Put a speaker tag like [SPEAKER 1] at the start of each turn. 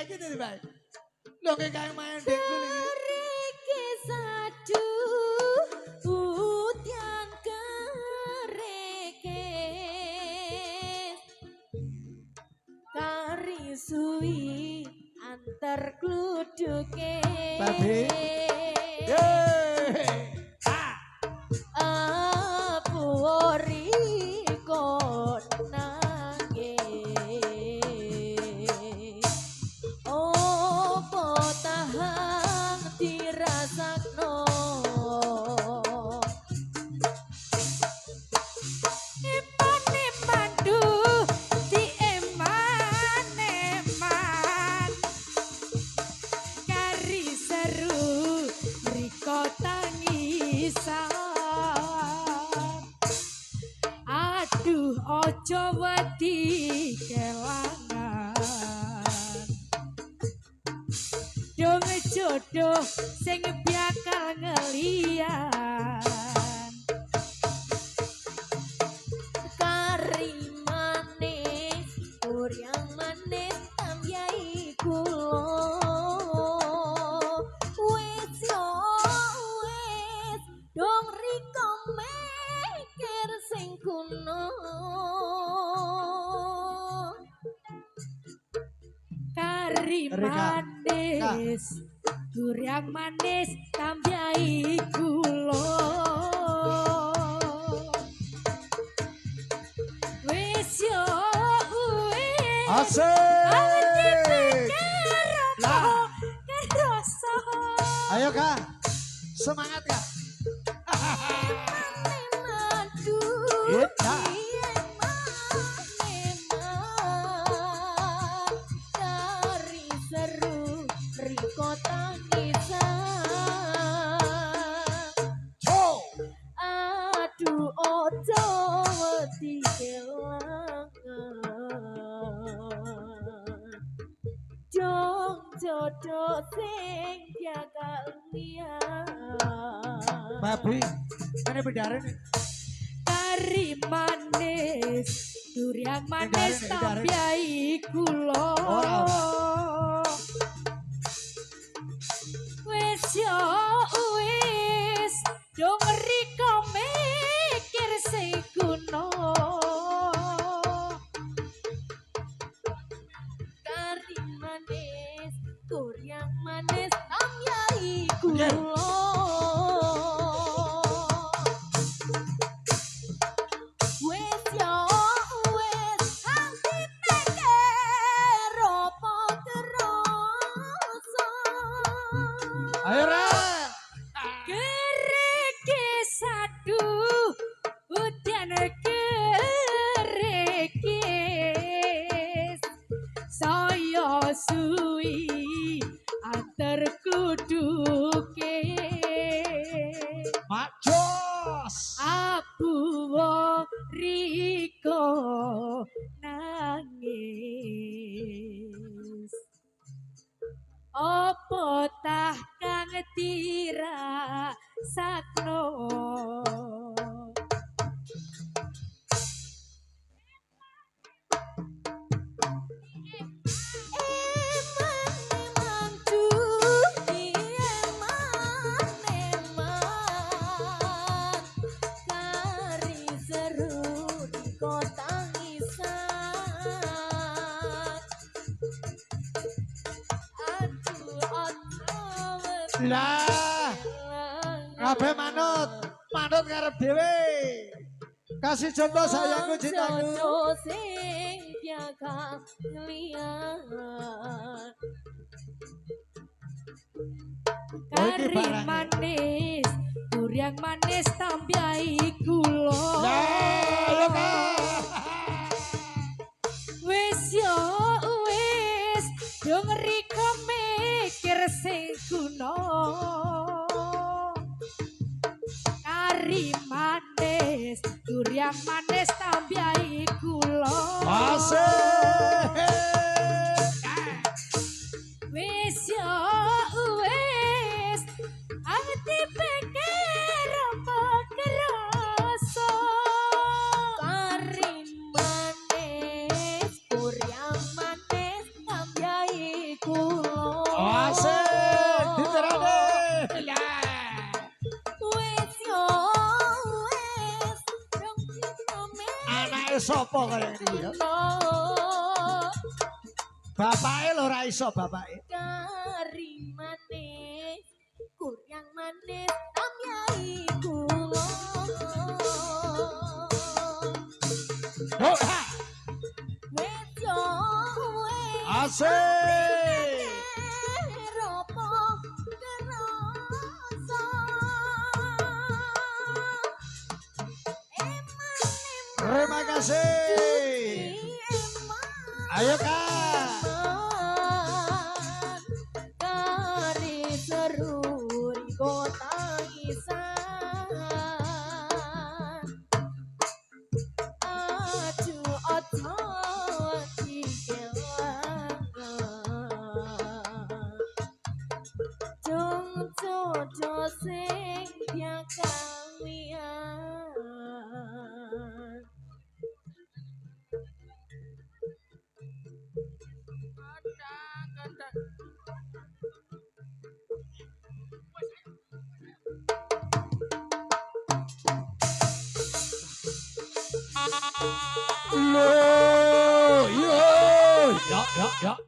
[SPEAKER 1] iki dadi bae. Lho kayak main dengkul iki.
[SPEAKER 2] Kereke sadu udian kereke kari suwi antar kluduke
[SPEAKER 1] Babe.
[SPEAKER 2] Apuri kon nangis opo tahan dirasakno Eman-eman duh dieman-eman kari seru riko tangisan aduh ojo wedi kelangan dong jodoh sing bakal ngelian kari manis yang manis tamyai kulo wis yo wis dong riko mikir sing kuno kari manis yang manis tamyai kulo wis yo wis
[SPEAKER 1] Asik.
[SPEAKER 2] Lah, kerasa.
[SPEAKER 1] Ayo Kak. Semangat Kak.
[SPEAKER 2] Madu.
[SPEAKER 1] Iya.
[SPEAKER 2] Dari seru riko tangisan. Aduh ojo wedi kelangan Jong jodoh sing bakal liyan
[SPEAKER 1] Babi. Ini bidare nih.
[SPEAKER 2] Kari manis durian manis
[SPEAKER 1] Hindari.
[SPEAKER 2] tampiai kulo wis yo wis dong riko mikir sing kuno kari manis durian manis tampiai kulo wis yo wis hati mikir opo kerasa
[SPEAKER 1] Ayo Ren.
[SPEAKER 2] kereke sadu udan kerekis saya suwi antar kuduke
[SPEAKER 1] Mak Jos.
[SPEAKER 2] abu riko nangis opo tah kang tira sakno eman duh eman kari seru di kota ngisan aduh
[SPEAKER 1] Lah. Kabeh manut. Manut ngarep dhewe. Kasih contoh sayangku cintaku.
[SPEAKER 2] jodoh sing bakal liyan kari
[SPEAKER 1] barangnya.
[SPEAKER 2] manis durian manis tampiai kulo
[SPEAKER 1] Lah, Kak.
[SPEAKER 2] wis yo wis dong riko mikir sing kuno kari manis durian manis tampiai kulo
[SPEAKER 1] Asik.
[SPEAKER 2] wis yo wis ati pikir apa kerasa kari manis durian manis tampiai kula.
[SPEAKER 1] Asik, diterane. Lah.
[SPEAKER 2] Wis yo wis dong cinome.
[SPEAKER 1] Anake sapa kaya iki ya? Bapake lho ora iso bapake.
[SPEAKER 2] Kari manis, kurang manis, tamyai kula.
[SPEAKER 1] Oh, ha.
[SPEAKER 2] Wis yo wis.
[SPEAKER 1] Asik.
[SPEAKER 2] Ropo kerasa.
[SPEAKER 1] Terima kasih. Ayo Kak.
[SPEAKER 2] Kari seruri kota isan. Aju ojo dikelangan. Jung jojo sing diakawian.
[SPEAKER 1] Loh, yo. Ya, ya, ya.